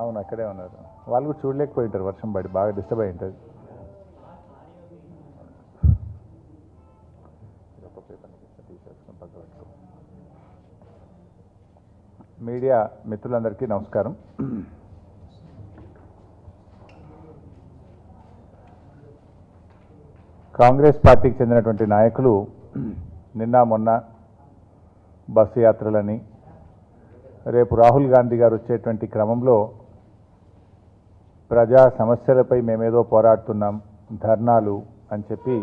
అవును అక్కడే ఉన్నారు. వాళ్ళు కూడా చూడలేకపోయి ఉంటారు, వర్షం పడి బాగా డిస్టర్బ్ అయి ఉంటుంది. మీడియా మిత్రులందరికీ నమస్కారం. కాంగ్రెస్ పార్టీకి చెందినటువంటి నాయకులు నిన్న మొన్న బస్సు యాత్రలని, రేపు రాహుల్ గాంధీ గారు వచ్చేటువంటి క్రమంలో ప్రజా సమస్యలపై మేమేదో పోరాడుతున్నాం, ధర్నాలు అని చెప్పి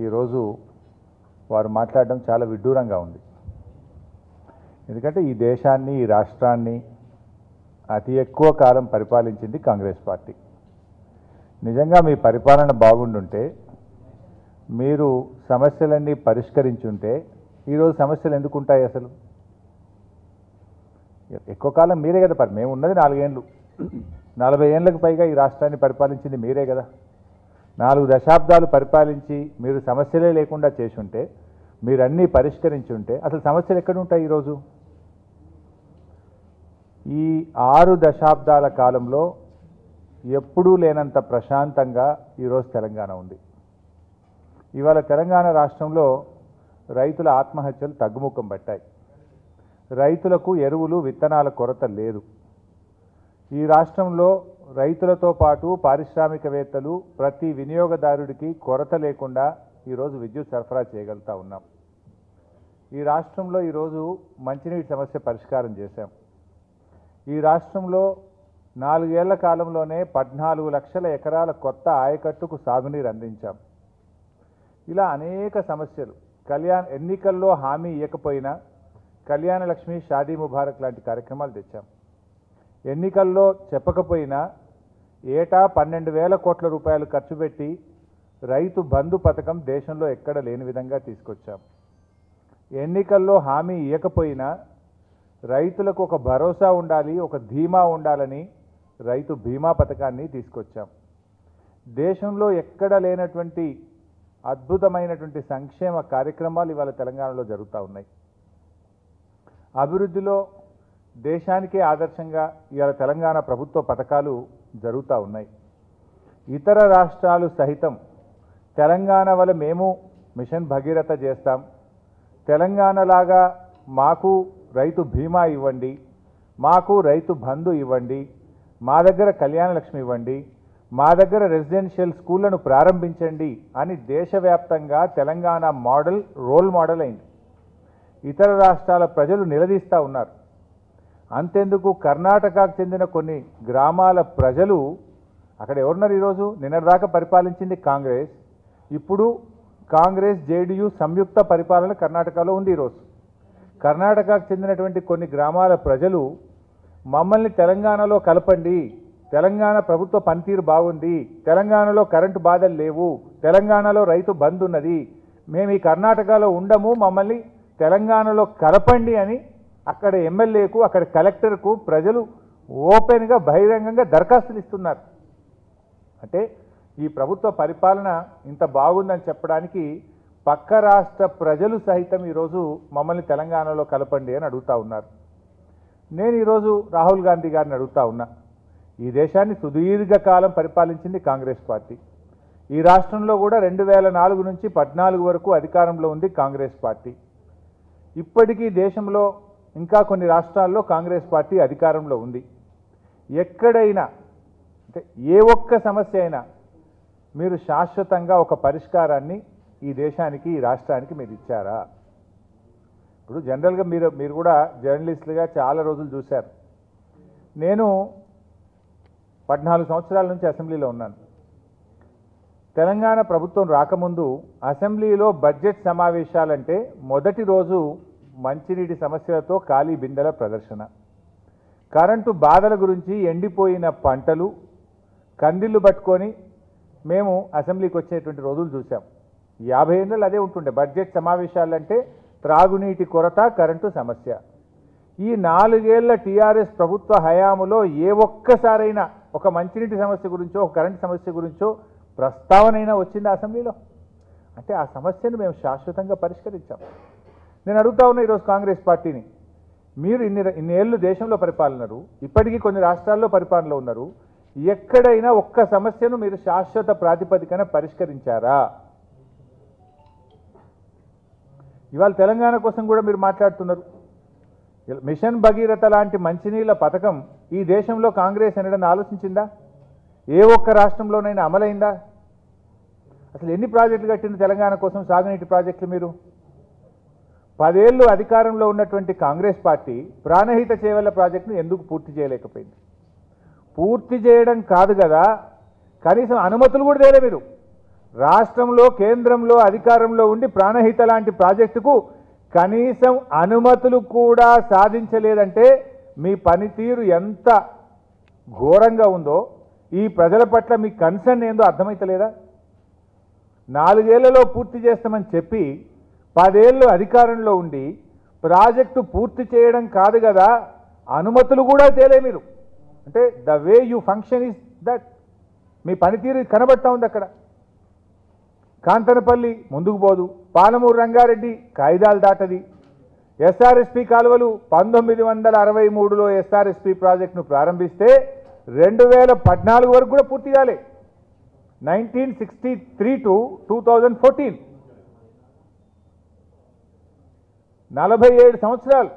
ఈరోజు వారు మాట్లాడడం చాలా విడ్డూరంగా ఉంది. ఎందుకంటే ఈ దేశాన్ని, ఈ రాష్ట్రాన్ని అతి ఎక్కువ కాలం పరిపాలించింది కాంగ్రెస్ పార్టీ. నిజంగా మీ పరిపాలన బాగుండుంటే, మీరు సమస్యలన్నీ పరిష్కరించుంటే ఈరోజు సమస్యలు ఎందుకు ఉంటాయి? అసలు ఎక్కువ కాలం మీరే కదా మేము ఉన్నది 4 ఏళ్ళు, 40 ఏళ్ళకు పైగా ఈ రాష్ట్రాన్ని పరిపాలించింది మీరే కదా. 4 దశాబ్దాలు పరిపాలించి మీరు సమస్యలే లేకుండా చేసుంటే, మీరు అన్నీ పరిష్కరించుంటే అసలు సమస్యలు ఎక్కడ ఉంటాయి ఈరోజు? ఈ 6 దశాబ్దాల కాలంలో ఎప్పుడూ లేనంత ప్రశాంతంగా ఈరోజు తెలంగాణ ఉంది. ఇవాళ తెలంగాణ రాష్ట్రంలో రైతుల ఆత్మహత్యలు తగ్గుముఖం పట్టాయి. రైతులకు ఎరువులు, విత్తనాల కొరత లేదు. ఈ రాష్ట్రంలో రైతులతో పాటు పారిశ్రామికవేత్తలు, ప్రతి వినియోగదారుడికి కొరత లేకుండా ఈరోజు విద్యుత్ సరఫరా చేయగలుగుతా ఉన్నాం. ఈ రాష్ట్రంలో ఈరోజు మంచినీటి సమస్య పరిష్కారం చేశాం. ఈ రాష్ట్రంలో 4 ఏళ్ల కాలంలోనే 14 లక్షల ఎకరాల కొత్త ఆయకట్టుకు సాగునీరు అందించాం. ఇలా అనేక సమస్యలు, ఎన్నికల్లో హామీ ఇవ్వకపోయినా కళ్యాణ లక్ష్మి, షాదీ ముబారక్ లాంటి కార్యక్రమాలు తెచ్చాం. ఎన్నికల్లో చెప్పకపోయినా ఏటా 12,000 కోట్ల రూపాయలు ఖర్చు పెట్టి రైతు బంధు పథకం దేశంలో ఎక్కడ లేని విధంగా తీసుకొచ్చాం. ఎన్నికల్లో హామీ ఇవ్వకపోయినా రైతులకు ఒక భరోసా ఉండాలి, ఒక ధీమా ఉండాలని రైతు బీమా పథకాన్ని తీసుకొచ్చాం. దేశంలో ఎక్కడ లేనటువంటి అద్భుతమైనటువంటి సంక్షేమ కార్యక్రమాలు ఇవాళ తెలంగాణలో జరుగుతూ ఉన్నాయి. అభివృద్ధిలో దేశానికే ఆదర్శంగా ఇవాళ తెలంగాణ ప్రభుత్వ పథకాలు జరుగుతూ ఉన్నాయి. ఇతర రాష్ట్రాలు సహితం తెలంగాణ వల్ల మేము మిషన్ భగీరథ చేస్తాం, తెలంగాణలాగా మాకు రైతు బీమా ఇవ్వండి, మాకు రైతు బంధు ఇవ్వండి, మా దగ్గర కళ్యాణ లక్ష్మి ఇవ్వండి, మా దగ్గర రెసిడెన్షియల్ స్కూళ్లను ప్రారంభించండి అని దేశవ్యాప్తంగా తెలంగాణ మోడల్ రోల్ మోడల్ అయింది. ఇతర రాష్ట్రాల ప్రజలు నిలదీస్తూ ఉన్నారు. అంతెందుకు, కర్ణాటకకు చెందిన కొన్ని గ్రామాల ప్రజలు, అక్కడ ఎవరున్నారు ఈరోజు? నిన్నటిదాకా పరిపాలించింది కాంగ్రెస్, ఇప్పుడు కాంగ్రెస్ జేడీయూ సంయుక్త పరిపాలన కర్ణాటకలో ఉంది. ఈరోజు కర్ణాటకకు చెందినటువంటి కొన్ని గ్రామాల ప్రజలు మమ్మల్ని తెలంగాణలో కలపండి, తెలంగాణ ప్రభుత్వ పనితీరు బాగుంది, తెలంగాణలో కరెంటు బాధలు లేవు, తెలంగాణలో రైతు బంద్ ఉన్నది, మేము ఈ కర్ణాటకలో ఉండము, మమ్మల్ని తెలంగాణలో కలపండి అని అక్కడ ఎమ్మెల్యేకు, అక్కడ కలెక్టర్కు ప్రజలు ఓపెన్గా బహిరంగంగా దరఖాస్తులు ఇస్తున్నారు. అంటే ఈ ప్రభుత్వ పరిపాలన ఇంత బాగుందని చెప్పడానికి పక్క రాష్ట్ర ప్రజలు సహితం ఈరోజు మమ్మల్ని తెలంగాణలో కలపండి అని అడుగుతూ ఉన్నారు. నేను ఈరోజు రాహుల్ గాంధీ గారిని అడుగుతా ఉన్నా, ఈ దేశాన్ని సుదీర్ఘకాలం పరిపాలించింది కాంగ్రెస్ పార్టీ. ఈ రాష్ట్రంలో కూడా 2004 నుంచి 14 వరకు అధికారంలో ఉంది కాంగ్రెస్ పార్టీ. ఇప్పటికీ దేశంలో ఇంకా కొన్ని రాష్ట్రాల్లో కాంగ్రెస్ పార్టీ అధికారంలో ఉంది. ఎక్కడైనా అంటే ఏ ఒక్క సమస్య అయినా మీరు శాశ్వతంగా ఒక పరిష్కారాన్ని ఈ దేశానికి, ఈ రాష్ట్రానికి మీరు ఇచ్చారా? ఇప్పుడు జనరల్గా మీరు కూడా జర్నలిస్టులుగా చాలా రోజులు చూశారు. నేను 14 సంవత్సరాల నుంచి అసెంబ్లీలో ఉన్నాను. తెలంగాణ ప్రభుత్వం రాకముందు అసెంబ్లీలో బడ్జెట్ సమావేశాలంటే మొదటి రోజు మంచినీటి సమస్యలతో ఖాళీ బిందెల ప్రదర్శన, కరెంటు బాధల గురించి, ఎండిపోయిన పంటలు, కందిళ్ళు పట్టుకొని మేము అసెంబ్లీకి వచ్చేటువంటి రోజులు చూసాం. 50 ఏళ్ళు అదే ఉంటుండే. బడ్జెట్ సమావేశాలంటే త్రాగునీటి కొరత, కరెంటు సమస్య. ఈ 4 ఏళ్ల టీఆర్ఎస్ ప్రభుత్వ హయాములో ఏ ఒక్కసారైనా ఒక మంచినీటి సమస్య గురించో, ఒక కరెంటు సమస్య గురించో ప్రస్తావనైనా వచ్చింది అసెంబ్లీలో? అంటే ఆ సమస్యను మేము శాశ్వతంగా పరిష్కరించాం. నేను అడుగుతా ఉన్నా ఈరోజు కాంగ్రెస్ పార్టీని, మీరు ఇన్నేళ్ళు దేశంలో పరిపాలనరు, ఇప్పటికీ కొన్ని రాష్ట్రాల్లో పరిపాలనలో ఉన్నారు. ఎక్కడైనా ఒక్క సమస్యను మీరు శాశ్వత ప్రాతిపదికన పరిష్కరించారా? ఇవాళ తెలంగాణ కోసం కూడా మీరు మాట్లాడుతున్నారు. మిషన్ భగీరథ లాంటి మంచినీళ్ళ పథకం ఈ దేశంలో కాంగ్రెస్ అనడం ఆలోచించిందా? ఏ ఒక్క రాష్ట్రంలోనైనా అమలైందా? అసలు ఎన్ని ప్రాజెక్టులు కట్టింది తెలంగాణ కోసం సాగునీటి ప్రాజెక్టులు? మీరు 10 ఏళ్ళు అధికారంలో ఉన్నటువంటి కాంగ్రెస్ పార్టీ ప్రాణహిత చేవెళ్ల ప్రాజెక్టును ఎందుకు పూర్తి చేయలేకపోయింది? పూర్తి చేయడం కాదు కదా, కనీసం అనుమతులు కూడా తేలే. మీరు రాష్ట్రంలో కేంద్రంలో అధికారంలో ఉండి ప్రాణహిత లాంటి ప్రాజెక్టుకు కనీసం అనుమతులు కూడా సాధించలేదంటే మీ పనితీరు ఎంత ఘోరంగా ఉందో, ఈ ప్రజల పట్ల మీ కన్సర్న్ ఏందో అర్థమైతలేదా? 4 ఏళ్లలో పూర్తి చేస్తామని చెప్పి 10 ఏళ్ళు అధికారంలో ఉండి ప్రాజెక్టు పూర్తి చేయడం కాదు కదా, అనుమతులు కూడా తేలే మీరు. అంటే the way you function is that. మీ పనితీరు కనబడతా ఉంది అక్కడ. కాంతనపల్లి ముందుకు పోదు, పాలమూరు రంగారెడ్డి కాయిదాలు దాటది. ఎస్ఆర్ఎస్పి కాలువలు 1963లో ఎస్ఆర్ఎస్పి ప్రాజెక్టును ప్రారంభిస్తే 2014 వరకు కూడా పూర్తి కాలే. 1963 to 2014 47 సంవత్సరాలు.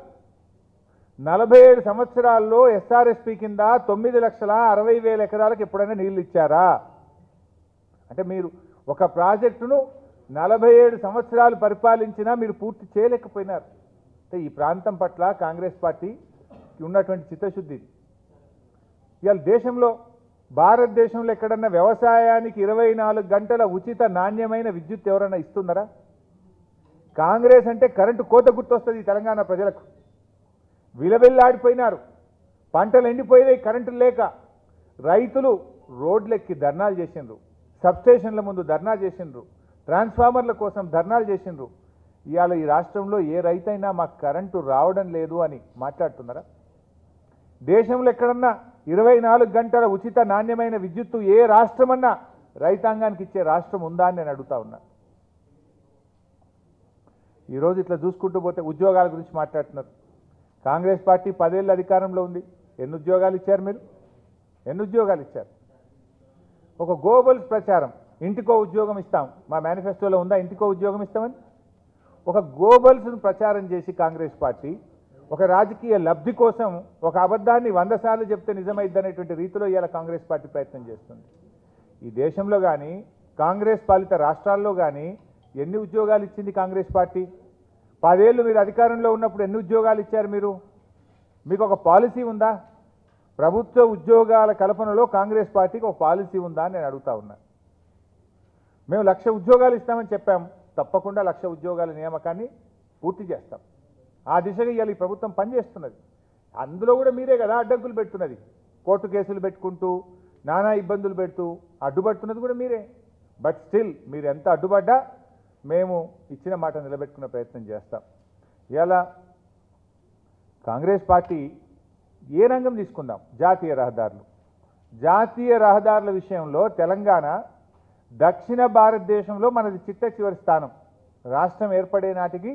47 సంవత్సరాల్లో ఎస్ఆర్ఎస్పి కింద 9,60,60,000 ఎకరాలకు ఎప్పుడైనా నీళ్లు ఇచ్చారా? అంటే మీరు ఒక ప్రాజెక్టును 47 సంవత్సరాలు పరిపాలించినా మీరు పూర్తి చేయలేకపోయినారు. అంటే ఈ ప్రాంతం పట్ల కాంగ్రెస్ పార్టీ ఉన్నటువంటి చిత్తశుద్ధి. ఇవాళ దేశంలో భారతదేశంలో ఎక్కడన్నా వ్యవసాయానికి 24 గంటల ఉచిత నాణ్యమైన విద్యుత్ ఎవరైనా ఇస్తున్నారా? కాంగ్రెస్ అంటే కరెంటు కోత గుర్తొస్తుంది తెలంగాణ ప్రజలకు. విలవిల్లాడిపోయినారు, పంటలు ఎండిపోయినాయి కరెంటు లేక. రైతులు రోడ్లెక్కి ధర్నాలు చేసిండ్రు, సబ్స్టేషన్ల ముందు ధర్నా చేసిండ్రు, ట్రాన్స్ఫార్మర్ల కోసం ధర్నాలు చేసిండ్రు. ఇవాళ ఈ రాష్ట్రంలో ఏ రైతైనా మాకు కరెంటు రావడం లేదు అని మాట్లాడుతున్నారా? దేశంలో ఎక్కడన్నా 24 గంటల ఉచిత నాణ్యమైన విద్యుత్తు ఏ రాష్ట్రమన్నా రైతాంగానికి ఇచ్చే రాష్ట్రం ఉందా అని నేను అడుగుతా ఉన్నా. ఈరోజు ఇట్లా చూసుకుంటూ పోతే ఉద్యోగాల గురించి మాట్లాడుతున్నారు. కాంగ్రెస్ పార్టీ 10 ఏళ్ళ అధికారంలో ఉంది. ఎన్ని ఉద్యోగాలు ఇచ్చారు మీరు? ఎన్ని ఉద్యోగాలు ఇచ్చారు? ఒక గోబల్స్ ప్రచారం, ఇంటికో ఉద్యోగం ఇస్తాం, మా మేనిఫెస్టోలో ఉందా ఇంటికో ఉద్యోగం ఇస్తామని? ఒక గోబల్స్ను ప్రచారం చేసి కాంగ్రెస్ పార్టీ ఒక రాజకీయ లబ్ధి కోసం ఒక అబద్ధాన్ని 100 సార్లు చెప్తే నిజమైద్దనేటువంటి రీతిలో ఇవాళ కాంగ్రెస్ పార్టీ ప్రయత్నం చేస్తుంది. ఈ దేశంలో కానీ కాంగ్రెస్ పాలిత రాష్ట్రాల్లో కానీ ఎన్ని ఉద్యోగాలు ఇచ్చింది కాంగ్రెస్ పార్టీ? 10 ఏళ్ళు మీరు అధికారంలో ఉన్నప్పుడు ఎన్ని ఉద్యోగాలు ఇచ్చారు మీరు? మీకు ఒక పాలసీ ఉందా? ప్రభుత్వ ఉద్యోగాల కల్పనలో కాంగ్రెస్ పార్టీకి ఒక పాలసీ ఉందా అని నేను అడుగుతా ఉన్నా. మేము 1,00,000 ఉద్యోగాలు ఇస్తామని చెప్పాం. తప్పకుండా 1,00,000 ఉద్యోగాల నియామకాన్ని పూర్తి చేస్తాం. ఆ దిశగా ఇవాళ ఈ ప్రభుత్వం పనిచేస్తున్నది. అందులో కూడా మీరే కదా అడ్డంకులు పెడుతున్నది. కోర్టు కేసులు పెట్టుకుంటూ నానా ఇబ్బందులు పెడుతూ అడ్డుపడుతున్నది కూడా మీరే. బట్ స్టిల్ మీరు ఎంత అడ్డుపడ్డా మేము ఇచ్చిన మాట నిలబెట్టుకునే ప్రయత్నం చేస్తాం. ఇవాళ కాంగ్రెస్ పార్టీ ఏ రంగం తీసుకుందాం, జాతీయ రహదారులు. జాతీయ రహదారుల విషయంలో తెలంగాణ దక్షిణ భారతదేశంలో మనది చిట్ట చివరి స్థానం. రాష్ట్రం ఏర్పడే నాటికి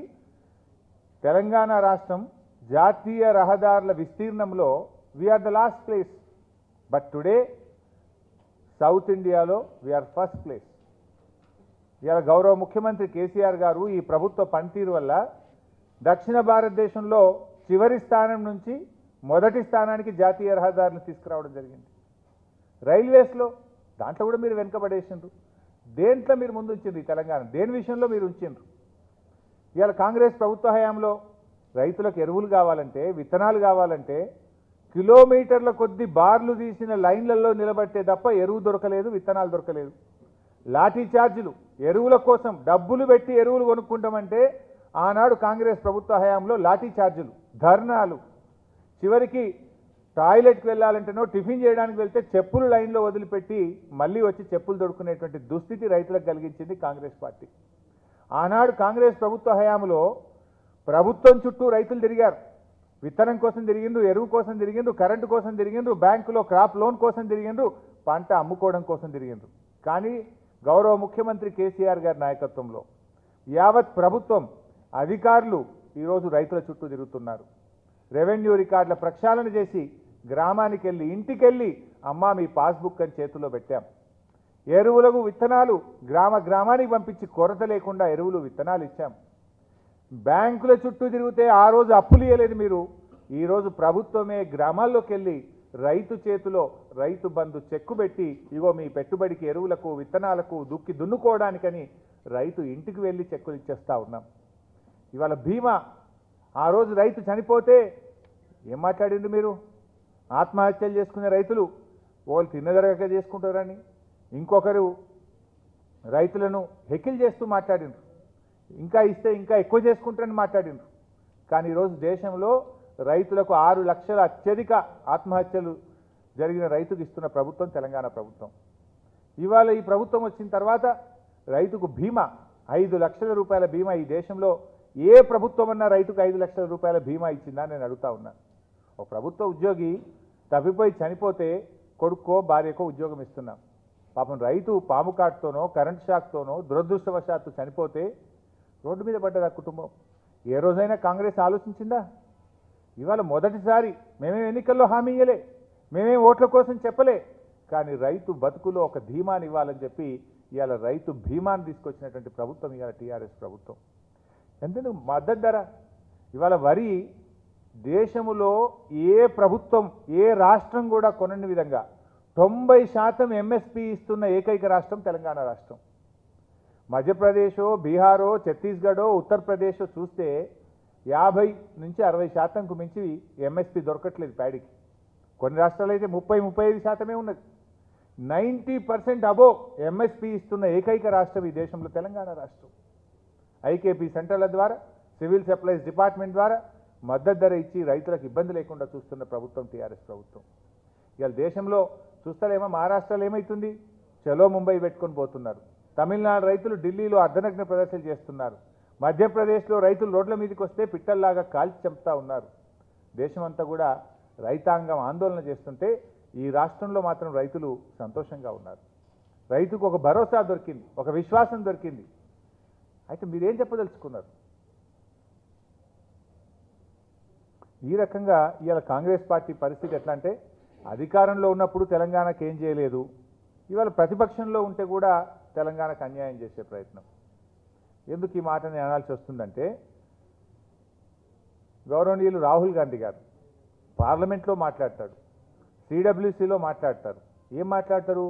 తెలంగాణ రాష్ట్రం జాతీయ రహదారుల విస్తీర్ణంలో we're the last place. But today south ఇండియాలో వీఆర్ ఫస్ట్ ప్లేస్. ఇవాళ గౌరవ ముఖ్యమంత్రి కేసీఆర్ గారు ఈ ప్రభుత్వ పనితీరు వల్ల దక్షిణ భారతదేశంలో చివరి స్థానం నుంచి మొదటి స్థానానికి జాతీయ రహదారులు తీసుకురావడం జరిగింది. రైల్వేస్లో దాంట్లో కూడా మీరు వెనుకబడేసిండ్రు. దేంట్లో మీరు ముందు ఉంచిండ్రు? ఈ తెలంగాణ దేని విషయంలో మీరు ఉంచిండ్రు? ఇవాళ కాంగ్రెస్ ప్రభుత్వ హయాంలో రైతులకు ఎరువులు కావాలంటే, విత్తనాలు కావాలంటే కిలోమీటర్ల కొద్ది బార్లు తీసిన లైన్లలో నిలబట్టే తప్ప ఎరువు దొరకలేదు, విత్తనాలు దొరకలేదు. లాఠీ ఛార్జీలు, ఎరువుల కోసం డబ్బులు పెట్టి ఎరువులు కొనుక్కుంటామంటే ఆనాడు కాంగ్రెస్ ప్రభుత్వ హయాంలో లాఠీ ఛార్జీలు, ధర్నాలు, చివరికి టాయిలెట్కి వెళ్ళాలంటేనో టిఫిన్ చేయడానికి వెళ్తే చెప్పులు లైన్లో వదిలిపెట్టి మళ్ళీ వచ్చి చెప్పులు దొరుకునేటువంటి దుస్థితి రైతులకు కలిగించింది కాంగ్రెస్ పార్టీ. ఆనాడు కాంగ్రెస్ ప్రభుత్వ హయాంలో ప్రభుత్వం చుట్టూ రైతులు తిరిగారు. విత్తనం కోసం తిరిగిండ్రు, ఎరువు కోసం తిరిగిండ్రు, కరెంటు కోసం తిరిగిండ్రు, బ్యాంకులో క్రాప్ లోన్ కోసం తిరిగిండ్రు, పంట అమ్ముకోవడం కోసం తిరిగిండ్రు. కానీ గౌరవ ముఖ్యమంత్రి కేసీఆర్ గారి నాయకత్వంలో యావత్ ప్రభుత్వం, అధికారులు ఈరోజు రైతుల చుట్టూ తిరుగుతున్నారు. రెవెన్యూ రికార్డుల ప్రక్షాళన చేసి గ్రామానికి వెళ్ళి ఇంటికెళ్ళి అమ్మా మీ పాస్బుక్ అని చేతుల్లో పెట్టాం. ఎరువులకు విత్తనాలు గ్రామానికి పంపించి కొరత లేకుండా ఎరువులు విత్తనాలు ఇచ్చాం. బ్యాంకుల చుట్టూ తిరిగితే ఆ రోజు అప్పులు ఇవ్వలేదు మీరు. ఈరోజు ప్రభుత్వమే గ్రామాల్లోకి వెళ్ళి రైతు చేతిలో రైతు బంధు చెక్కు పెట్టి ఇగో మీ పెట్టుబడికి ఎరువులకు విత్తనాలకు దున్నుకోవడానికని రైతు ఇంటికి వెళ్ళి చెక్కులు ఇచ్చేస్తూ ఉన్నాం. ఇవాళ బీమా ఆ రోజు రైతు చనిపోతే ఏం మాట్లాడిండ్రు మీరు? ఆత్మహత్యలు చేసుకునే రైతులు వాళ్ళు తిన్నదరగక చేసుకుంటారని ఇంకొకరు రైతులను హెకిల్ చేస్తూ మాట్లాడిండ్రు. ఇంకా ఇస్తే ఇంకా ఎక్కువ చేసుకుంటారని మాట్లాడిండ్రు. కానీ ఈరోజు దేశంలో రైతులకు 6 లక్షల అత్యధిక ఆత్మహత్యలు జరిగిన రైతుకు ఇస్తున్న ప్రభుత్వం తెలంగాణ ప్రభుత్వం. ఇవాళ ఈ ప్రభుత్వం వచ్చిన తర్వాత రైతుకు బీమా 5 లక్షల రూపాయల బీమా ఈ దేశంలో ఏ ప్రభుత్వం అన్నా రైతుకు 5 లక్షల రూపాయల బీమా ఇచ్చిందా నేను అడుగుతా ఉన్నాను. ఒక ప్రభుత్వ ఉద్యోగి తప్పిపోయి చనిపోతే కొడుకో భార్యకో ఉద్యోగం ఇస్తున్నాం. పాపం రైతు పాము కాటుతోనో కరెంట్ షాక్తోనో దురదృష్టవశాత్తు చనిపోతే రోడ్డు మీద పడ్డది ఆ కుటుంబం. ఏ రోజైనా కాంగ్రెస్ ఆలోచించిందా? ఇవాళ మొదటిసారి మేమేం ఎన్నికల్లో హామీ ఇయ్యలే, మేమేం ఓట్ల కోసం చెప్పలే, కానీ రైతు బతుకులో ఒక ధీమాని ఇవ్వాలని చెప్పి ఇవాళ రైతు భీమాన్ని తీసుకొచ్చినటువంటి ప్రభుత్వం ఇవాళ టీఆర్ఎస్ ప్రభుత్వం. ఎందుకు మద్దతు ధర ఇవాళ వరి దేశములో ఏ ప్రభుత్వం ఏ రాష్ట్రం కూడా కొనని విధంగా 90% ఎంఎస్పీ ఇస్తున్న ఏకైక రాష్ట్రం తెలంగాణ రాష్ట్రం. మధ్యప్రదేశో బీహారో ఛత్తీస్గఢో ఉత్తరప్రదేశో చూస్తే 50 నుంచి 60%కు మించి ఎంఎస్పీ దొరకట్లేదు ప్యాడీకి. కొన్ని రాష్ట్రాలు అయితే 30-35% ఉన్నది. 90% అబోవ్ ఎంఎస్పీ ఇస్తున్న ఏకైక రాష్ట్రం ఈ దేశంలో తెలంగాణ రాష్ట్రం. ఐకేపీ సెంటర్ల ద్వారా సివిల్ సప్లైస్ డిపార్ట్మెంట్ ద్వారా మద్దతు ధర ఇచ్చి రైతులకు ఇబ్బంది లేకుండా చూస్తున్న ప్రభుత్వం టీఆర్ఎస్ ప్రభుత్వం. ఇవాళ దేశంలో చూస్తారేమో మహారాష్ట్రలో ఏమవుతుంది? చలో ముంబై పెట్టుకొని పోతున్నారు. తమిళనాడు రైతులు ఢిల్లీలో అర్ధనగ్న ప్రదర్శనలు చేస్తున్నారు. మధ్యప్రదేశ్లో రైతులు రోడ్ల మీదకి వస్తే పిట్టల్లాగా కాల్చి చంపుతా ఉన్నారు. దేశమంతా కూడా రైతాంగం ఆందోళన చేస్తుంటే ఈ రాష్ట్రంలో మాత్రం రైతులు సంతోషంగా ఉన్నారు. రైతుకు ఒక భరోసా దొరికింది, ఒక విశ్వాసం దొరికింది. అయితే మీరేం చెప్పదలుచుకున్నారు? ఈ రకంగా ఇవాళ కాంగ్రెస్ పార్టీ పరిస్థితి ఎట్లా అంటే అధికారంలో ఉన్నప్పుడు తెలంగాణకు ఏం చేయలేదు, ఇవాళ ప్రతిపక్షంలో ఉంటే కూడా తెలంగాణకు అన్యాయం చేసే ప్రయత్నం. ఎందుకు ఈ మాటని అనాల్సి వస్తుందంటే గౌరవనీయులు రాహుల్ గాంధీ గారు పార్లమెంట్లో మాట్లాడతాడు, సిడబ్ల్యూసీలో మాట్లాడతారు. ఏం మాట్లాడతారు?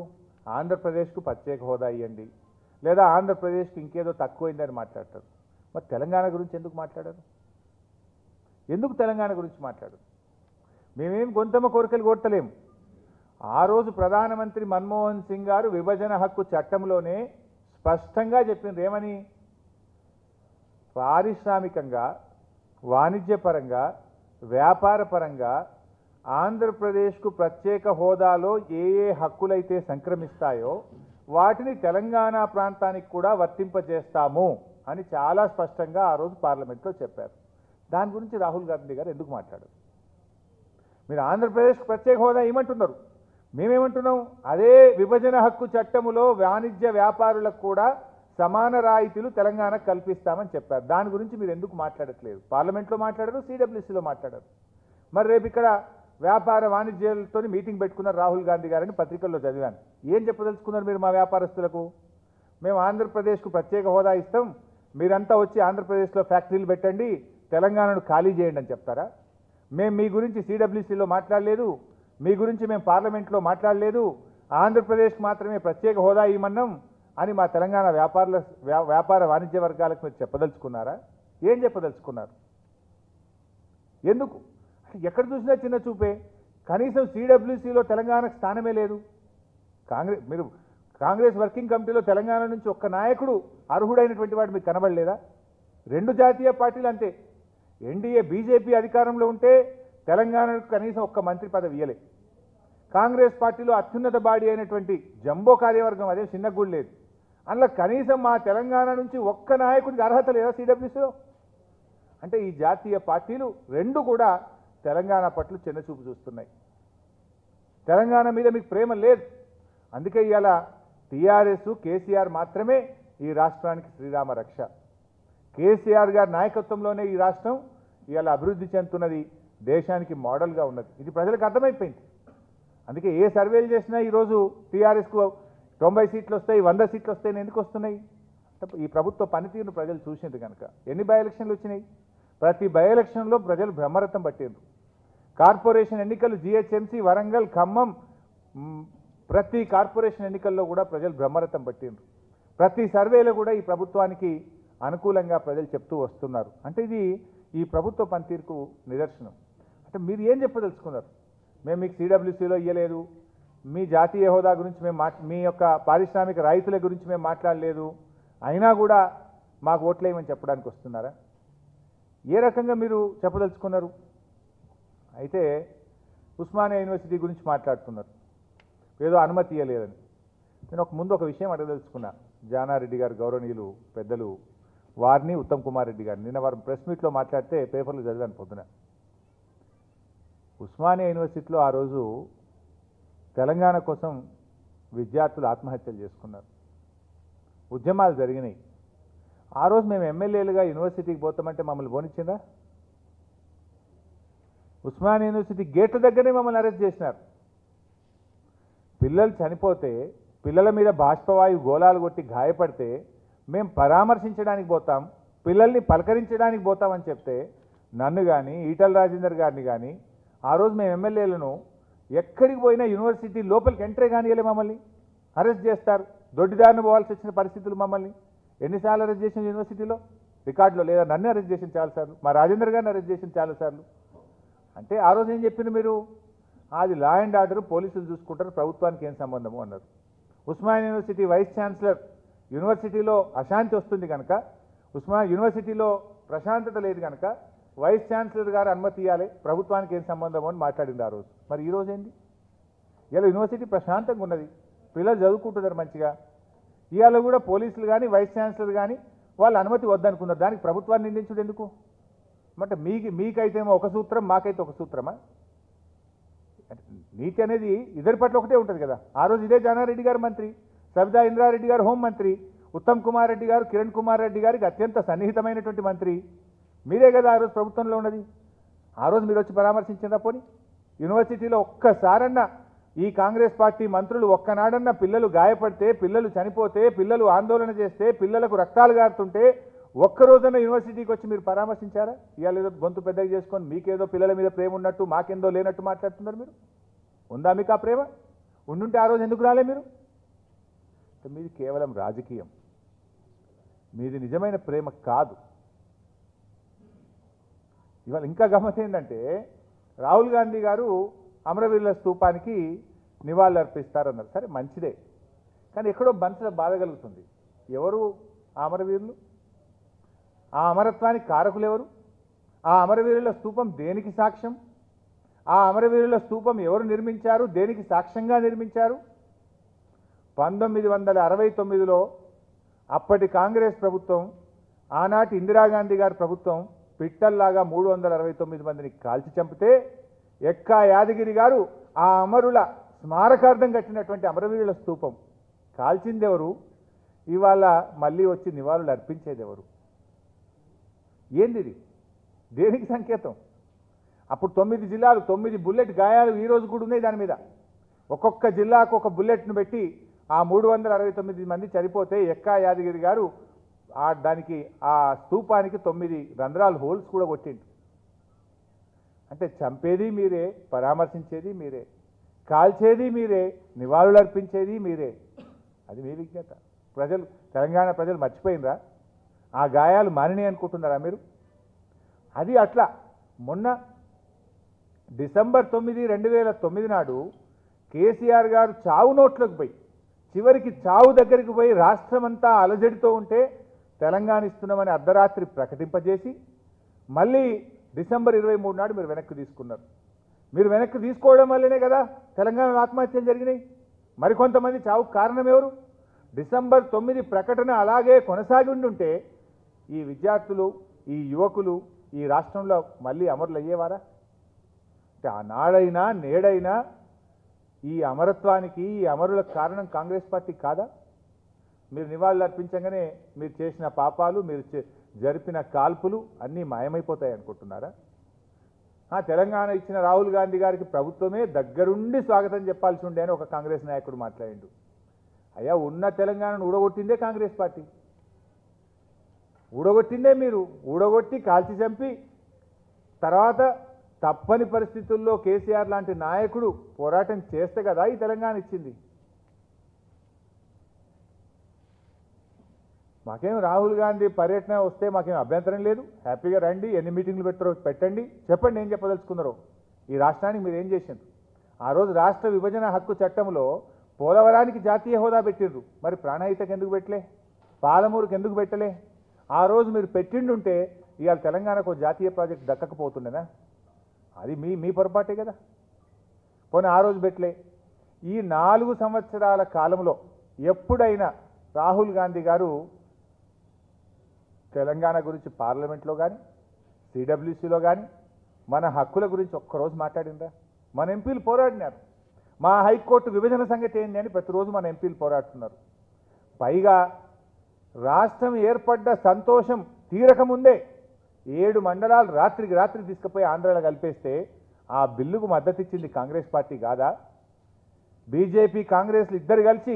ఆంధ్రప్రదేశ్కు ప్రత్యేక హోదా ఇవ్వండి, లేదా ఆంధ్రప్రదేశ్కి ఇంకేదో తక్కువైందని మాట్లాడతారు. మరి తెలంగాణ గురించి ఎందుకు మాట్లాడారు? ఎందుకు తెలంగాణ గురించి మాట్లాడరు? మేమేం గొంతమ్మ కోరికలు కోరతలేము. ఆ రోజు ప్రధానమంత్రి మన్మోహన్ సింగ్ గారు విభజన హక్కు చట్టంలోనే స్పష్టంగా చెప్పింది ఏమని? పారిశ్రామికంగా, వాణిజ్యపరంగా, వ్యాపారపరంగా ఆంధ్రప్రదేశ్కు ప్రత్యేక హోదాలో ఏ ఏ హక్కులైతే సంక్రమిస్తాయో వాటిని తెలంగాణ ప్రాంతానికి కూడా వర్తింపజేస్తాము అని చాలా స్పష్టంగా ఆ రోజు పార్లమెంట్లో చెప్పారు. దాని గురించి రాహుల్ గాంధీ గారు ఎందుకు మాట్లాడారు? మీరు ఆంధ్రప్రదేశ్కు ప్రత్యేక హోదా ఏమంటున్నారు, మేమేమంటున్నాం? అదే విభజన హక్కు చట్టములో వాణిజ్య వ్యాపారులకు కూడా సమాన రాయితీలు తెలంగాణకు కల్పిస్తామని చెప్పారు. దాని గురించి మీరు ఎందుకు మాట్లాడట్లేదు? పార్లమెంట్లో మాట్లాడారు, సిడబ్ల్యూసీలో మాట్లాడారు. మరి రేపు ఇక్కడ వ్యాపార వాణిజ్యాలతో మీటింగ్ పెట్టుకున్నారు రాహుల్ గాంధీ గారని పత్రికల్లో చదివాను. ఏం చెప్పదలుచుకున్నారు మీరు? మా వ్యాపారస్తులకు మేము ఆంధ్రప్రదేశ్కు ప్రత్యేక హోదా ఇస్తాం, మీరంతా వచ్చి ఆంధ్రప్రదేశ్లో ఫ్యాక్టరీలు పెట్టండి, తెలంగాణను ఖాళీ చేయండి అని చెప్తారా? మేము మీ గురించి సిడబ్ల్యూసీలో మాట్లాడలేదు, మీ గురించి మేము పార్లమెంట్లో మాట్లాడలేదు, ఆంధ్రప్రదేశ్కి మాత్రమే ప్రత్యేక హోదా ఇవ్వమన్నాం అని మా తెలంగాణ వ్యాపార వాణిజ్య వర్గాలకు మీరు చెప్పదలుచుకున్నారా? ఏం చెప్పదలుచుకున్నారు? ఎందుకు? ఎక్కడ చూసినా చిన్న చూపే. కనీసం సిడబ్ల్యూసీలో తెలంగాణకు స్థానమే లేదు. కాంగ్రెస్ వర్కింగ్ కమిటీలో తెలంగాణ నుంచి ఒక్క నాయకుడు అర్హుడైనటువంటి వాడు మీకు కనబడలేదా? 2 జాతీయ పార్టీలు అంతే. ఎన్డీఏ బీజేపీ అధికారంలో ఉంటే తెలంగాణకు కనీసం ఒక్క మంత్రి పదవి ఇవ్వలే. కాంగ్రెస్ పార్టీలో అత్యున్నత బాడీ అయినటువంటి జంబో కార్యవర్గం అదే చిన్నగూడు లేదు. అందులో కనీసం మా తెలంగాణ నుంచి ఒక్క నాయకుడికి అర్హత లేదా సిడబ్ల్యూసీలో? అంటే ఈ జాతీయ పార్టీలు 2 కూడా తెలంగాణ పట్ల చిన్నచూపు చూస్తున్నాయి. తెలంగాణ మీద మీకు ప్రేమ లేదు. అందుకే ఇవాళ టీఆర్ఎస్ కేసీఆర్ మాత్రమే ఈ రాష్ట్రానికి శ్రీరామ రక్ష. కేసీఆర్ గారి నాయకత్వంలోనే ఈ రాష్ట్రం ఇవాళ అభివృద్ధి చెందుతున్నది. దేశానికి మోడల్గా ఉన్నది. ఇది ప్రజలకు అర్థమైపోయింది. అందుకే ఏ సర్వేలు చేసినా ఈరోజు టీఆర్ఎస్కు 90 సీట్లు వస్తాయి, 100 సీట్లు వస్తాయని ఎందుకు వస్తున్నాయి? ఈ ప్రభుత్వ పనితీరును ప్రజలు చూసింది కనుక. ఎన్ని బై ఎలక్షన్లు వచ్చినాయి? ప్రతి బై ఎలక్షన్లో ప్రజలు బ్రహ్మరథం పట్టిండ్రు. కార్పొరేషన్ ఎన్నికలు జిహెచ్ఎంసీ, వరంగల్, ఖమ్మం, ప్రతి కార్పొరేషన్ ఎన్నికల్లో కూడా ప్రజలు బ్రహ్మరథం పట్టిండ్రు. ప్రతి సర్వేలో కూడా ఈ ప్రభుత్వానికి అనుకూలంగా ప్రజలు చెప్తూ వస్తున్నారు. అంటే ఇది ఈ ప్రభుత్వ పనితీరుకు నిదర్శనం. అంటే మీరు ఏం చెప్పదలుచుకున్నారు? మేము మీకు సిడబ్ల్యూసీలో ఇవ్వలేదు, మీ జాతీయ హోదా గురించి మేము మీ యొక్క పారిశ్రామిక రైతుల గురించి మేము మాట్లాడలేదు, అయినా కూడా మాకు ఓట్లేయమని చెప్పడానికి వస్తున్నారా? ఏ రకంగా మీరు చెప్పదలుచుకున్నారు? అయితే ఉస్మానియా యూనివర్సిటీ గురించి మాట్లాడుతున్నారు, ఏదో అనుమతి ఇవ్వలేదని. నేను ముందు ఒక విషయం అడగదలుచుకున్నా. జానారెడ్డి గారు, గౌరవనీయులు పెద్దలు, వారిని ఉత్తమ్ కుమార్ రెడ్డి గారు నిన్న వారు ప్రెస్ మీట్లో మాట్లాడితే పేపర్లు చదివాను పొద్దున. ఉస్మానియా యూనివర్సిటీలో ఆ రోజు తెలంగాణ కోసం విద్యార్థులు ఆత్మహత్యలు చేసుకున్నారు, ఉద్యమాలు జరిగినాయి. ఆ రోజు మేము ఎమ్మెల్యేలుగా యూనివర్సిటీకి పోతామంటే మమ్మల్ని పోనిచ్చిందా? ఉస్మానియా యూనివర్సిటీ గేట్ల దగ్గరే మమ్మల్ని అరెస్ట్ చేసినారు. పిల్లలు చనిపోతే, పిల్లల మీద బాష్పవాయు గోళాలు కొట్టి గాయపడితే మేము పరామర్శించడానికి పోతాం, పిల్లల్ని పలకరించడానికి పోతామని చెప్తే నన్ను కానీ ఈటల రాజేందర్ గారిని కానీ ఆ రోజు మేము ఎమ్మెల్యేలను ఎక్కడికి పోయినా యూనివర్సిటీ లోపలికి ఎంట్రీ కానియలే, మమ్మల్ని అరెస్ట్ చేస్తారు. దొడ్డిదారిని పోవాల్సి వచ్చిన పరిస్థితులు మమ్మల్ని ఎన్నిసార్లు అరెస్ట్ చేసిన యూనివర్సిటీలో రికార్డులో లేదా? నన్ను అరెస్ట్ చేసిన చాలాసార్లు, మా రాజేందర్ గారిని అరెస్ట్ చేసిన చాలాసార్లు. అంటే ఆ రోజు ఏం చెప్పింది మీరు? అది లా అండ్ ఆర్డర్, పోలీసులు చూసుకుంటారు, ప్రభుత్వానికి ఏం సంబంధము అన్నారు. ఉస్మానియా యూనివర్సిటీ వైస్ ఛాన్సలర్ యూనివర్సిటీలో అశాంతి వస్తుంది కనుక, ఉస్మానియా యూనివర్సిటీలో ప్రశాంతత లేదు కనుక వైస్ ఛాన్సలర్ గారు అనుమతి ఇవ్వాలి, ప్రభుత్వానికి ఏం సంబంధం అని మాట్లాడింది ఆ రోజు. మరి ఈ రోజు ఏంది? ఇలా యూనివర్సిటీ ప్రశాంతంగా ఉన్నది, పిల్లలు చదువుకుంటున్నారు మంచిగా. ఇవాళ కూడా పోలీసులు కానీ వైస్ ఛాన్సలర్ కానీ వాళ్ళు అనుమతి వద్దనుకున్నారు. దానికి ప్రభుత్వాన్ని నిందించుడు ఎందుకు? అంటే మీకైతేమో ఒక సూత్రం, మాకైతే ఒక సూత్రమా? నీతి అనేది ఇద్దరి పట్ల ఒకటే ఉంటుంది కదా. ఆ రోజు ఇదే జానారెడ్డి గారు మంత్రి, సబితా ఇంద్రారెడ్డి గారు హోంమంత్రి, ఉత్తమ్ కుమార్ రెడ్డి గారు కిరణ్ కుమార్ రెడ్డి గారికి అత్యంత సన్నిహితమైనటువంటి మంత్రి. మీరే కదా ఆ రోజు ప్రభుత్వంలో ఉన్నది. ఆ రోజు మీరు వచ్చి పరామర్శించిందా? పోనీ యూనివర్సిటీలో ఒక్కసారన్నా ఈ కాంగ్రెస్ పార్టీ మంత్రులు ఒక్కనాడన్నా పిల్లలు గాయపడితే, పిల్లలు చనిపోతే, పిల్లలు ఆందోళన చేస్తే, పిల్లలకు రక్తాలు గారుతుంటే ఒక్కరోజన్నా యూనివర్సిటీకి వచ్చి మీరు పరామర్శించారా? ఇవాళ ఏదో గొంతు పెద్దగా చేసుకొని మీకేదో పిల్లల మీద ప్రేమ ఉన్నట్టు, మాకేందో లేనట్టు మాట్లాడుతున్నారు మీరు. ఉందా మీకు ఆ ప్రేమ? ఉండుంటే ఆ రోజు ఎందుకు రాలే మీరు? మీది కేవలం రాజకీయం, మీది నిజమైన ప్రేమ కాదు. ఇవాళ ఇంకా గమ్మత్ ఏంటంటే, రాహుల్ గాంధీ గారు అమరవీరుల స్తూపానికి నివాళులు అర్పిస్తారన్నారు. సరే, మంచిదే. కానీ ఎక్కడో మనసులో బాధ కలుగుతుంది. ఎవరు ఆ అమరవీరులు? ఆ అమరత్వానికి కారకులు ఎవరు? ఆ అమరవీరుల స్తూపం దేనికి సాక్ష్యం? ఆ అమరవీరుల స్తూపం ఎవరు నిర్మించారు? దేనికి సాక్ష్యంగా నిర్మించారు? 1969లో అప్పటి కాంగ్రెస్ ప్రభుత్వం, ఆనాటి ఇందిరాగాంధీ గారి ప్రభుత్వం పిట్టల్లాగా 369 మందిని కాల్చి చంపితే ఎక్కా యాదగిరి గారు ఆ అమరుల స్మారకార్థం కట్టినటువంటి అమరవీరుల స్తూపం కాల్చిందెవరు? ఇవాళ మళ్ళీ వచ్చి నివాళులు అర్పించేదెవరు? ఏంది ఇది? దేనికి సంకేతం? అప్పుడు 9 జిల్లాలు, 9 బుల్లెట్ గాయాలు ఈ రోజు కూడా ఉన్నాయి. దాని మీద ఒక్కొక్క జిల్లాకు ఒక బుల్లెట్ను పెట్టి ఆ 369 మంది చనిపోతే ఎక్కా యాదగిరి గారు దానికి ఆ స్తూపానికి 9 రంధ్రాలు, హోల్స్ కూడా కొట్టిండు. అంటే చంపేది మీరే, పరామర్శించేది మీరే, కాల్చేది మీరే, నివాళులు అర్పించేది మీరే. అది మీ విజ్ఞత. ప్రజలు, తెలంగాణ ప్రజలు మర్చిపోయినరా? ఆ గాయాలు మానినాయి అనుకుంటున్నారా మీరు? అది అట్లా. మొన్న డిసెంబర్ 9, 2009 నాడు కేసీఆర్ గారు చావు నోట్లోకి పోయి, చివరికి చావు దగ్గరికి పోయి రాష్ట్రమంతా అలజడితో ఉంటే తెలంగాణ ఇస్తున్నామని అర్ధరాత్రి ప్రకటింపజేసి మళ్ళీ డిసెంబర్ 23 నాడు మీరు వెనక్కి తీసుకున్నారు. మీరు వెనక్కి తీసుకోవడం వల్లనే కదా తెలంగాణలో ఆత్మహత్యలు జరిగినాయి. మరికొంతమంది చావుకు కారణం ఎవరు? డిసెంబర్ 9 ప్రకటన అలాగే కొనసాగి ఉండుంటే ఈ విద్యార్థులు, ఈ యువకులు ఈ రాష్ట్రంలో మళ్ళీ అమరులు అయ్యేవారా? అంటే ఆనాడైనా నేడైనా ఈ అమరత్వానికి, ఈ అమరులకు కారణం కాంగ్రెస్ పార్టీ కాదా? మీరు నివాళులు అర్పించగానే మీరు చేసిన పాపాలు, మీరు జరిపిన కాల్పులు అన్నీ మాయమైపోతాయి అనుకుంటున్నారా? తెలంగాణ ఇచ్చిన రాహుల్ గాంధీ గారికి ప్రభుత్వమే దగ్గరుండి స్వాగతం చెప్పాల్సి ఉండే అని ఒక కాంగ్రెస్ నాయకుడు మాట్లాడిండు. అయ్యా, ఉన్న తెలంగాణను ఊడగొట్టిందే కాంగ్రెస్ పార్టీ, ఊడగొట్టిందే మీరు. ఊడగొట్టి కాల్చి చంపి తర్వాత తప్పని పరిస్థితుల్లో కేసీఆర్ లాంటి నాయకుడు పోరాటం చేస్తే కదా ఈ తెలంగాణ ఇచ్చింది. మాకేం రాహుల్ గాంధీ పర్యటన వస్తే మాకేం అభ్యంతరం లేదు, హ్యాపీగా రండి, ఎన్ని మీటింగ్లు పెడతారో పెట్టండి, చెప్పండి ఏం చెప్పదలుచుకున్నారో. ఈ రాష్ట్రానికి మీరు ఏం చేసిండ్రు? ఆ రోజు రాష్ట్ర విభజన హక్కు చట్టంలో పోలవరానికి జాతీయ హోదా పెట్టిండ్రు, మరి ప్రాణహితకు ఎందుకు పెట్టలే? పాలమూరుకి ఎందుకు పెట్టలే? ఆ రోజు మీరు పెట్టిండుంటే ఇవాళ తెలంగాణకు జాతీయ ప్రాజెక్ట్ దక్కకపోతుండేనా? అది మీ పొరపాటే కదా. పోనీ ఆ రోజు పెట్టలే. ఈ 4 సంవత్సరాల కాలంలో ఎప్పుడైనా రాహుల్ గాంధీ గారు తెలంగాణ గురించి పార్లమెంట్లో కానీ సిడబ్ల్యూసీలో కానీ మన హక్కుల గురించి ఒక్కరోజు మాట్లాడిందా? మన ఎంపీలు పోరాడినారు. మా హైకోర్టు విభజన సంగతి ఏంటి అని ప్రతిరోజు మన ఎంపీలు పోరాడుతున్నారు. పైగా రాష్ట్రం ఏర్పడ్డ సంతోషం తీరకముందే 7 మండలాలు రాత్రికి రాత్రి తీసుకుపోయి ఆంధ్రాలో కలిపేస్తే ఆ బిల్లుకు మద్దతు ఇచ్చింది కాంగ్రెస్ పార్టీ కాదా? బీజేపీ కాంగ్రెస్లు ఇద్దరు కలిసి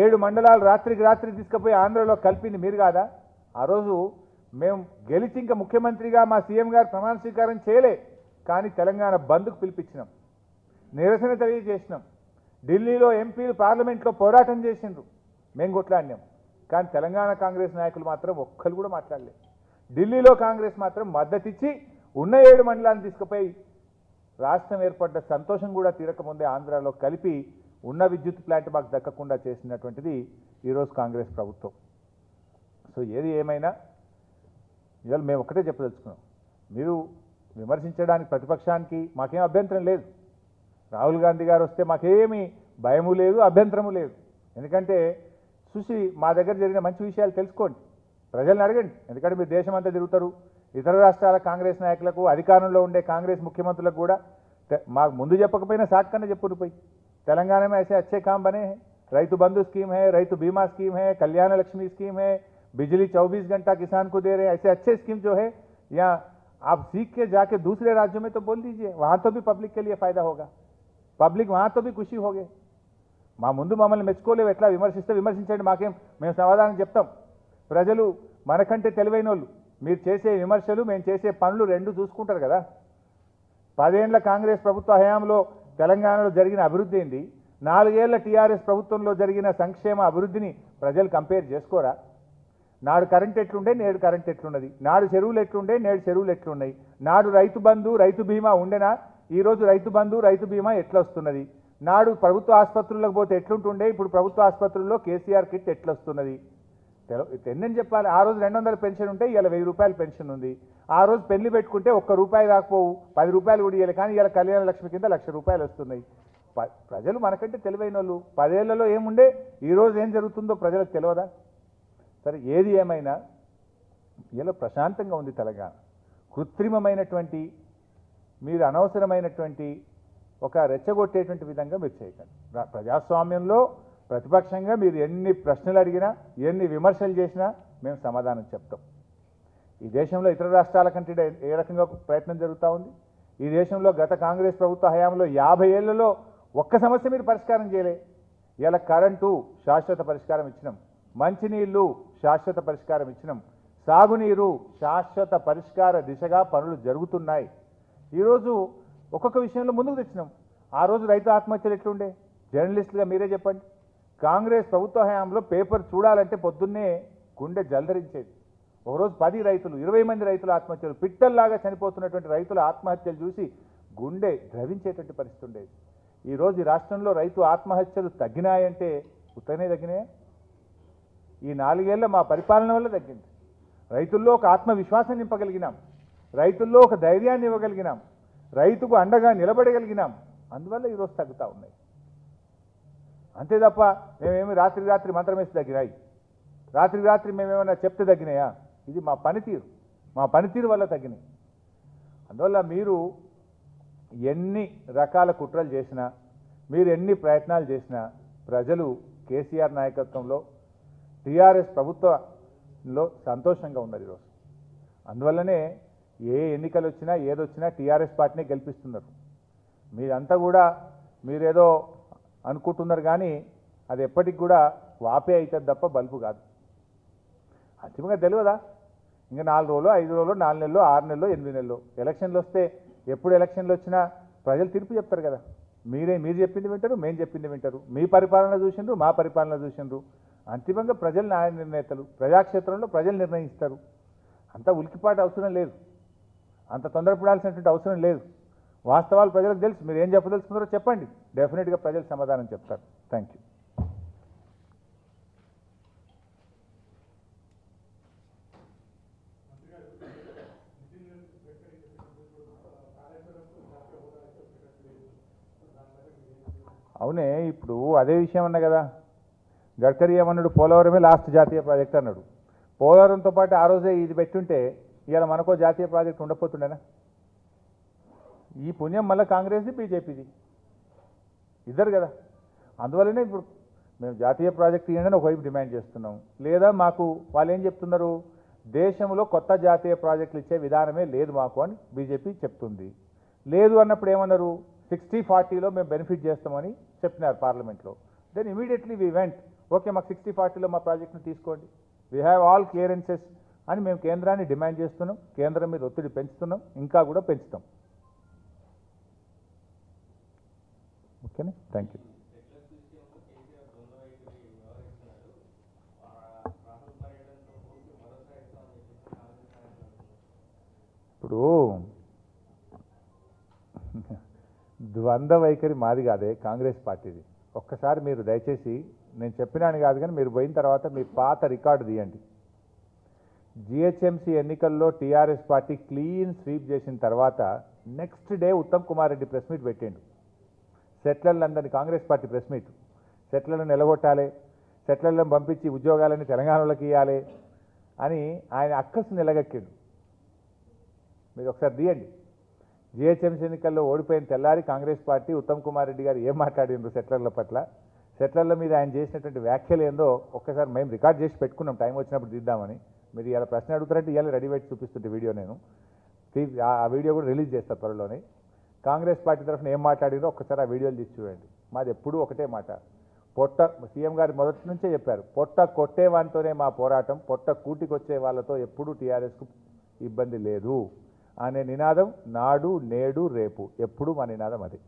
7 మండలాలు రాత్రికి రాత్రి తీసుకుపోయి ఆంధ్రలో కలిపింది మీరు కాదా? ఆ రోజు మేము గెలిచి ఇంకా ముఖ్యమంత్రిగా మా సీఎం గారు ప్రమాణ స్వీకారం చేయలే, కానీ తెలంగాణ బంద్కు పిలిపించినాం, నిరసన తెలియజేసినాం. ఢిల్లీలో ఎంపీలు పార్లమెంట్లో పోరాటం చేసిండ్రు, మేము కొట్లాడినాం. కానీ తెలంగాణ కాంగ్రెస్ నాయకులు మాత్రం ఒక్కరు కూడా మాట్లాడలేదు. ఢిల్లీలో కాంగ్రెస్ మాత్రం మద్దతిచ్చి ఉన్న 7 మండలాలను తీసుకుపోయి రాష్ట్రం ఏర్పడ్డ సంతోషం కూడా తీరకముందే ఆంధ్రాలో కలిపి ఉన్న విద్యుత్ ప్లాంట్ మాకు దక్కకుండా చేసినటువంటిది ఈరోజు కాంగ్రెస్ ప్రభుత్వం. సో ఏది ఏమైనా ఇవాళ మేము ఒక్కటే చెప్పదలుచుకున్నాం, మీరు విమర్శించడానికి ప్రతిపక్షానికి మాకేం అభ్యంతరం లేదు. రాహుల్ గాంధీ గారు వస్తే మాకేమీ భయము లేదు, అభ్యంతరము లేదు. ఎందుకంటే చూసి మా దగ్గర జరిగిన మంచి విషయాలు తెలుసుకోండి, ప్రజలను అడగండి. ఎందుకంటే మీరు దేశం అంతా తిరుగుతారు, ఇతర రాష్ట్రాల కాంగ్రెస్ నాయకులకు, అధికారంలో ఉండే కాంగ్రెస్ ముఖ్యమంత్రులకు కూడా మాకు ముందు చెప్పకపోయినా సాట్ కన్నా చెప్పురు పోయి तेलंगाना में ऐसे अच्छे काम बने हैं, रैतु बंधु स्कीम है, रैतु बीमा स्कीम है, कल्याण लक्ष्मी स्कीम है, बिजली 24 घंटा किसान को दे रहे हैं। ऐसे अच्छे स्कीम जो है यहाँ आप सीख के जाके दूसरे राज्यों में तो बोल दीजिए, वहाँ तो भी पब्लिक के लिए फायदा होगा, పబ్లిక్ वहाँ तो भी खुशी होगी। మా ముందు మమ్మల్ని మెచ్చుకోలేవు, ఎట్లా విమర్శిస్తే విమర్శించండి, మాకేం మేము సమాధానం చెప్తాం. ప్రజలు మనకంటే తెలివైన వాళ్ళు, మీరు చేసే విమర్శలు మేము చేసే పనులు రెండు చూసుకుంటారు కదా. 10 ఏళ్ల కాంగ్రెస్ ప్రభుత్వ హయాంలో తెలంగాణలో జరిగిన అభివృద్ధి ఏంది, 4 ఏళ్ల టీఆర్ఎస్ ప్రభుత్వంలో జరిగిన సంక్షేమ అభివృద్ధిని ప్రజలు కంపేర్ చేసుకోరా? నాడు కరెంట్ ఎట్లుండే, నేడు కరెంట్ ఎట్లున్నది, నాడు చెరువులు ఎట్లుండే, నేడు చెరువులు ఎట్లున్నాయి, నాడు రైతు బంధు రైతు బీమా ఉండేనా, ఈరోజు రైతు బంధు రైతు బీమా ఎట్లా వస్తున్నది, నాడు ప్రభుత్వ ఆసుపత్రులకు పోతే ఎట్లుంటుండే, ఇప్పుడు ప్రభుత్వ ఆసుపత్రుల్లో కేసీఆర్ కిట్ ఎట్లా వస్తున్నది. ఎన్నని చెప్పాలి. ఆ రోజు 200 పెన్షన్ ఉంటే ఇవాళ 1000 రూపాయల పెన్షన్ ఉంది. ఆ రోజు పెళ్లి పెట్టుకుంటే ₹1 రాకపోవు, 10 రూపాయలు కూడా ఇవ్వాలి, కానీ ఇవాళ కళ్యాణ లక్ష్మి కింద ₹1,00,000 వస్తున్నాయి. ప్రజలు మనకంటే తెలివైన వాళ్ళు, 10 ఏళ్లలో ఏముండే ఈరోజు ఏం జరుగుతుందో ప్రజలకు తెలియదా? సరే, ఏది ఏమైనా ఇలా ప్రశాంతంగా ఉంది తెలంగాణ. కృత్రిమమైనటువంటి మీరు అనవసరమైనటువంటి ఒక రెచ్చగొట్టేటువంటి విధంగా మీరు చేయకండి. ప్రజాస్వామ్యంలో ప్రతిపక్షంగా మీరు ఎన్ని ప్రశ్నలు అడిగినా, ఎన్ని విమర్శలు చేసినా మేము సమాధానం చెప్తాం. ఈ దేశంలో ఇతర రాష్ట్రాల కంటే ఏ రకంగా ప్రయత్నం జరుగుతూ ఉంది. ఈ దేశంలో గత కాంగ్రెస్ ప్రభుత్వ హయాంలో 50 ఏళ్లలో ఒక్క సమస్య మీరు పరిష్కారం చేయలే. ఇలా కరెంటు శాశ్వత పరిష్కారం ఇచ్చినాం, మంచినీళ్లు శాశ్వత పరిష్కారం ఇచ్చినాం, సాగునీరు శాశ్వత పరిష్కార దిశగా పనులు జరుగుతున్నాయి. ఈరోజు ఒక్కొక్క విషయంలో ముందుకు తెచ్చినాం. ఆ రోజు రైతు ఆత్మహత్యలు ఎట్లుండే, జర్నలిస్టులుగా మీరే చెప్పండి. కాంగ్రెస్ ప్రభుత్వ హయాంలో పేపర్ చూడాలంటే పొద్దున్నే గుండె జల్దరించేది. ఒకరోజు 10 రైతులు 20 మంది రైతుల ఆత్మహత్యలు, పిట్టల్లాగా చనిపోతున్నటువంటి రైతుల ఆత్మహత్యలు చూసి గుండె ద్రవించేటువంటి పరిస్థితి ఉండేది. ఈరోజు ఈ రాష్ట్రంలో రైతు ఆత్మహత్యలు తగ్గినాయంటే ఉత్తనే తగ్గినాయా? ఈ 4 ఏళ్ల మా పరిపాలన వల్ల తగ్గింది. రైతుల్లో ఒక ఆత్మవిశ్వాసం నింపగలిగినాం, రైతుల్లో ఒక ధైర్యాన్ని ఇవ్వగలిగినాం, రైతుకు అండగా నిలబడగలిగినాం. అందువల్ల ఈరోజు తగ్గుతూ ఉన్నాయి. అంతే తప్ప మేమేమి రాత్రికి రాత్రి మంత్రం వేసి తగ్గినాయి, రాత్రికి రాత్రి మేమేమైనా చెప్తే తగ్గినాయా? ఇది మా పనితీరు వల్ల తగ్గినాయి. అందువల్ల మీరు ఎన్ని రకాల కుట్రలు చేసినా, మీరు ఎన్ని ప్రయత్నాలు చేసినా ప్రజలు కేసీఆర్ నాయకత్వంలో టీఆర్ఎస్ ప్రభుత్వంలో సంతోషంగా ఉన్నారు ఈరోజు. అందువల్లనే ఏ ఎన్నికలు వచ్చినా ఏదొచ్చినా టీఆర్ఎస్ పార్టీనే గెలిపిస్తున్నారు. మీరంతా కూడా మీరేదో అనుకుంటున్నారు కానీ అది ఎప్పటికి కూడా వాపే అవుతుంది తప్ప బల్బు కాదు. అంతిమంగా తెలియదా? ఇంకా 4 రోజులు 5 రోజులు 4 నెలలు 6 నెలలు 8 నెలలు ఎలక్షన్లు వస్తే ఎప్పుడు ఎలక్షన్లు వచ్చినా ప్రజలు తీర్పు చెప్తారు కదా. మీరు చెప్పింది వింటారు, మేము చెప్పింది వింటారు. మీ పరిపాలన చూసిండ్రు, మా పరిపాలన చూసిండ్రు. అంతిమంగా ప్రజలు న్యాయ నిర్ణేతలు, ప్రజాక్షేత్రంలో ప్రజలు నిర్ణయిస్తారు. అంత ఉలికిపాటు అవసరం లేదు, అంత తొందరపడాల్సినటువంటి అవసరం లేదు. వాస్తవాలు ప్రజలకు తెలుసు. మీరు ఏం చెప్పదలుచుకున్నారో చెప్పండి, డెఫినెట్గా ప్రజలు సమాధానం చెప్తారు. Thank you. అవునే, ఇప్పుడు అదే విషయం అన్నా కదా. గడ్కరీ ఏమన్నాడు, పోలవరమే లాస్ట్ జాతీయ ప్రాజెక్ట్ అన్నాడు. పోలవరంతో పాటు ఆ రోజే ఇది పెట్టుంటే ఇవాళ మనకో జాతీయ ప్రాజెక్ట్ ఉండకపోతుండేనా? ఈ పుణ్యం మళ్ళీ కాంగ్రెస్ది బీజేపీది ఇద్దరు కదా. అందువల్లనే ఇప్పుడు మేము జాతీయ ప్రాజెక్ట్ ఇవ్వండి ఒకవైపు డిమాండ్ చేస్తున్నాం. లేదా మాకు వాళ్ళు ఏం చెప్తున్నారు, దేశంలో కొత్త జాతీయ ప్రాజెక్టులు ఇచ్చే విధానమే లేదు మాకు అని బీజేపీ చెప్తుంది. లేదు అన్నప్పుడు ఏమన్నారు, 60-40లో మేము బెనిఫిట్ చేస్తామని చెప్పినారు పార్లమెంట్లో. Then immediately we went, okay మాకు 60-40లో మా ప్రాజెక్టును తీసుకోండి, వీ హ్యావ్ ఆల్ క్లియరెన్సెస్ అని మేము కేంద్రాన్ని డిమాండ్ చేస్తున్నాం. కేంద్రం మీద ఒత్తిడి పెంచుతున్నాం, ఇంకా కూడా పెంచుతాం. ఓకేనా, థ్యాంక్ యూ. ఇప్పుడు ద్వంద్వ వైఖరి మాది కాదే, కాంగ్రెస్ పార్టీది. ఒక్కసారి మీరు దయచేసి, నేను చెప్పినాను కాదు కానీ మీరు పోయిన తర్వాత మీ పాత రికార్డు తీయండి. జిహెచ్ఎంసీ ఎన్నికల్లో టీఆర్ఎస్ పార్టీ క్లీన్ స్వీప్ చేసిన తర్వాత next day Uttam Kumar Reddy press meet పెట్టిండు. సెట్లర్లందరినీ, కాంగ్రెస్ పార్టీ ప్రెస్ మీట్, సెట్లర్లను నిలగొట్టాలి, సెట్లర్లను పంపించి ఉద్యోగాలని తెలంగాణలోకి ఇవ్వాలి అని ఆయన అక్కసు నిలగక్కిండు. మీరు ఒకసారి తీయండి. జిహెచ్ఎంసీ ఎన్నికల్లో ఓడిపోయిన తెల్లారి కాంగ్రెస్ పార్టీ ఉత్తమ్ కుమార్ రెడ్డి గారు ఏం మాట్లాడిండ్రు సెట్లర్ల పట్ల, సెట్లర్ల మీద ఆయన చేసినటువంటి వ్యాఖ్యలు ఏందో ఒక్కసారి మేము రికార్డ్ చేసి పెట్టుకున్నాం, టైం వచ్చినప్పుడు తీద్దామని. మీరు ఇలా ప్రశ్న అడుగుతారంటే ఇవాళ రెడీ పెట్టి చూపిస్తుంటే వీడియో నేను ఆ వీడియో కూడా రిలీజ్ చేస్తా త్వరలోనే. కాంగ్రెస్ పార్టీ తరఫున ఏం మాట్లాడిందో ఒక్కసారి ఆ వీడియోలు తీసి చూడండి. మాది ఎప్పుడూ ఒకటే మాట, పొట్ట సీఎం గారు మొదటి నుంచే చెప్పారు, పొట్ట కొట్టేవానితోనే మా పోరాటం, పొట్ట కూటికొచ్చే వాళ్ళతో ఎప్పుడూ టీఆర్ఎస్కు ఇబ్బంది లేదు అనే నినాదం నాడు నేడు రేపు ఎప్పుడూ మా నినాదం అది.